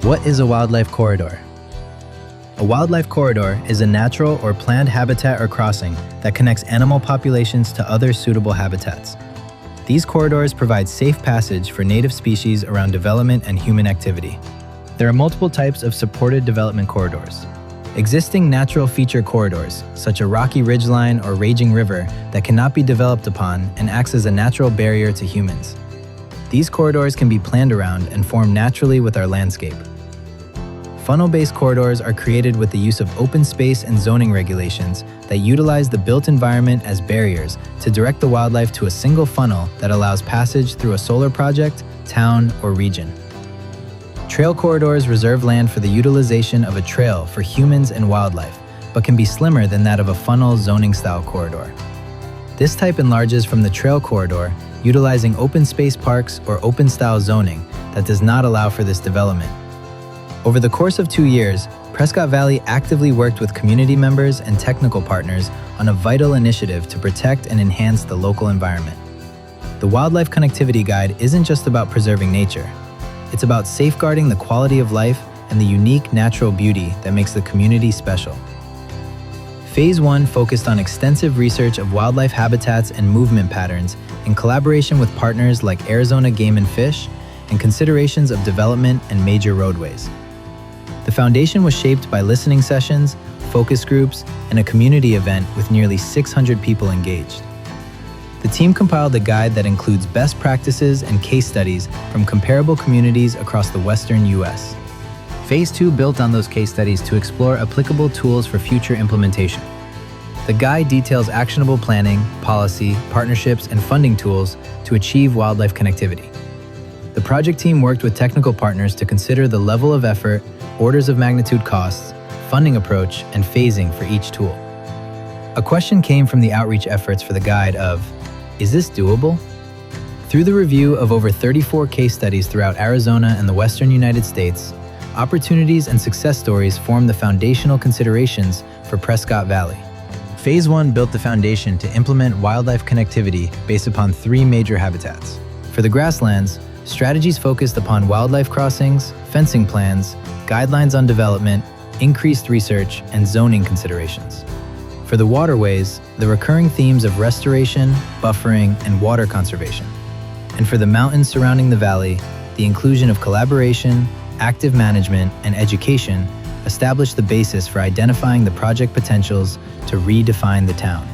What is a wildlife corridor? A wildlife corridor is a natural or planned habitat or crossing that connects animal populations to other suitable habitats. These corridors provide safe passage for native species around development and human activity. There are multiple types of supported development corridors. Existing natural feature corridors, such as a rocky ridgeline or raging river that cannot be developed upon and acts as a natural barrier to humans. These corridors can be planned around and form naturally with our landscape. Funnel-based corridors are created with the use of open space and zoning regulations that utilize the built environment as barriers to direct the wildlife to a single funnel that allows passage through a solar project, town, or region. Trail corridors reserve land for the utilization of a trail for humans and wildlife, but can be slimmer than that of a funnel zoning-style corridor. This type enlarges from the trail corridor, utilizing open space parks or open-style zoning that does not allow for this development. Over the course of 2 years, Prescott Valley actively worked with community members and technical partners on a vital initiative to protect and enhance the local environment. The Wildlife Connectivity Guide isn't just about preserving nature. It's about safeguarding the quality of life and the unique natural beauty that makes the community special. Phase 1 focused on extensive research of wildlife habitats and movement patterns in collaboration with partners like Arizona Game and Fish and considerations of development and major roadways. The foundation was shaped by listening sessions, focus groups, and a community event with nearly 600 people engaged. The team compiled a guide that includes best practices and case studies from comparable communities across the Western U.S. Phase 2 built on those case studies to explore applicable tools for future implementation. The guide details actionable planning, policy, partnerships, and funding tools to achieve wildlife connectivity. The project team worked with technical partners to consider the level of effort, orders of magnitude costs, funding approach, and phasing for each tool. A question came from the outreach efforts for the guide of, is this doable? Through the review of over 34 case studies throughout Arizona and the Western United States, opportunities and success stories formed the foundational considerations for Prescott Valley. Phase 1 built the foundation to implement wildlife connectivity based upon 3 major habitats. For the grasslands, strategies focused upon wildlife crossings, fencing plans, guidelines on development, increased research, and zoning considerations. For the waterways, the recurring themes of restoration, buffering, and water conservation. And for the mountains surrounding the valley, the inclusion of collaboration, active management, and education established the basis for identifying the project potentials to redefine the town.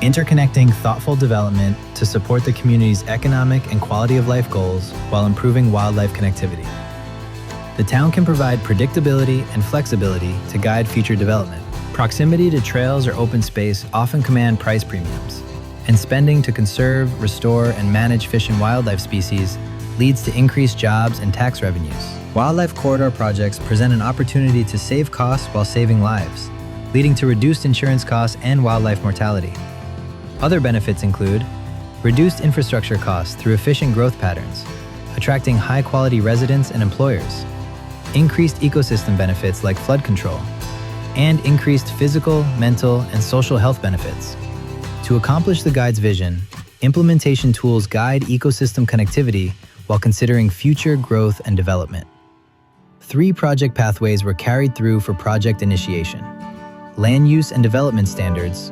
Interconnecting thoughtful development to support the community's economic and quality of life goals while improving wildlife connectivity. The town can provide predictability and flexibility to guide future development. Proximity to trails or open space often command price premiums, and spending to conserve, restore, and manage fish and wildlife species leads to increased jobs and tax revenues. Wildlife corridor projects present an opportunity to save costs while saving lives, leading to reduced insurance costs and wildlife mortality. Other benefits include reduced infrastructure costs through efficient growth patterns, attracting high-quality residents and employers, increased ecosystem benefits like flood control, and increased physical, mental, and social health benefits. To accomplish the guide's vision, implementation tools guide ecosystem connectivity while considering future growth and development. 3 project pathways were carried through for project initiation: land use and development standards,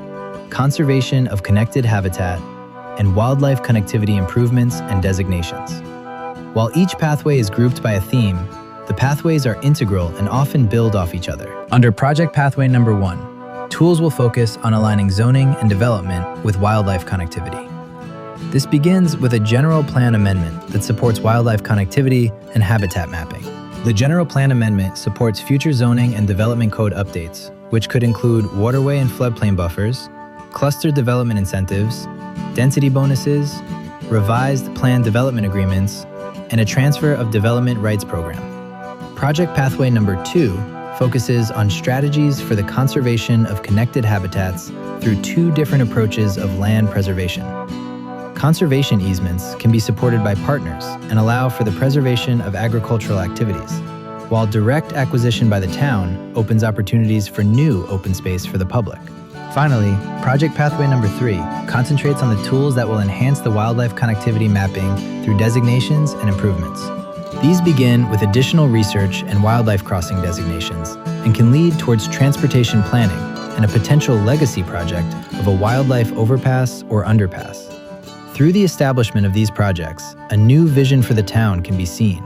conservation of connected habitat, and wildlife connectivity improvements and designations. While each pathway is grouped by a theme, the pathways are integral and often build off each other. Under project pathway number 1, tools will focus on aligning zoning and development with wildlife connectivity. This begins with a general plan amendment that supports wildlife connectivity and habitat mapping. The general plan amendment supports future zoning and development code updates, which could include waterway and floodplain buffers, cluster development incentives, density bonuses, revised plan development agreements, and a transfer of development rights program. Project pathway number 2 focuses on strategies for the conservation of connected habitats through 2 different approaches of land preservation. Conservation easements can be supported by partners and allow for the preservation of agricultural activities, while direct acquisition by the town opens opportunities for new open space for the public. Finally, project pathway number 3 concentrates on the tools that will enhance the wildlife connectivity mapping through designations and improvements. These begin with additional research and wildlife crossing designations and can lead towards transportation planning and a potential legacy project of a wildlife overpass or underpass. Through the establishment of these projects, a new vision for the town can be seen,